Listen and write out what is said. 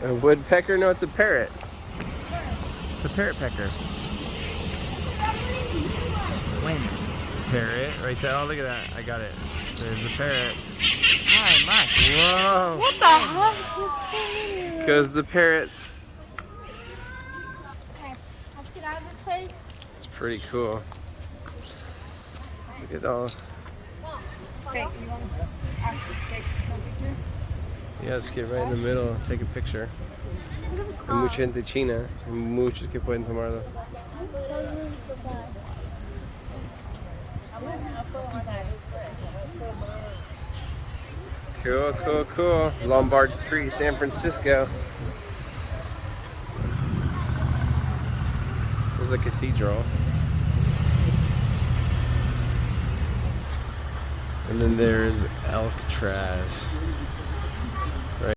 A woodpecker? No, it's a parrot. It's a parrot pecker. When? Parrot, right there. Oh, look at that. I got it. There's a parrot. Hi, Mike. Whoa. What the heck? Because the parrots. Okay, let's get out of this place. It's pretty cool. Look at all. Okay, you want to take some picture? Yeah, let's get right in the middle. Take a picture. Hay mucha gente china. Hay muchos que pueden tomarlo. Cool, cool, cool. Lombard Street, San Francisco. There's the cathedral. And then there's Alcatraz.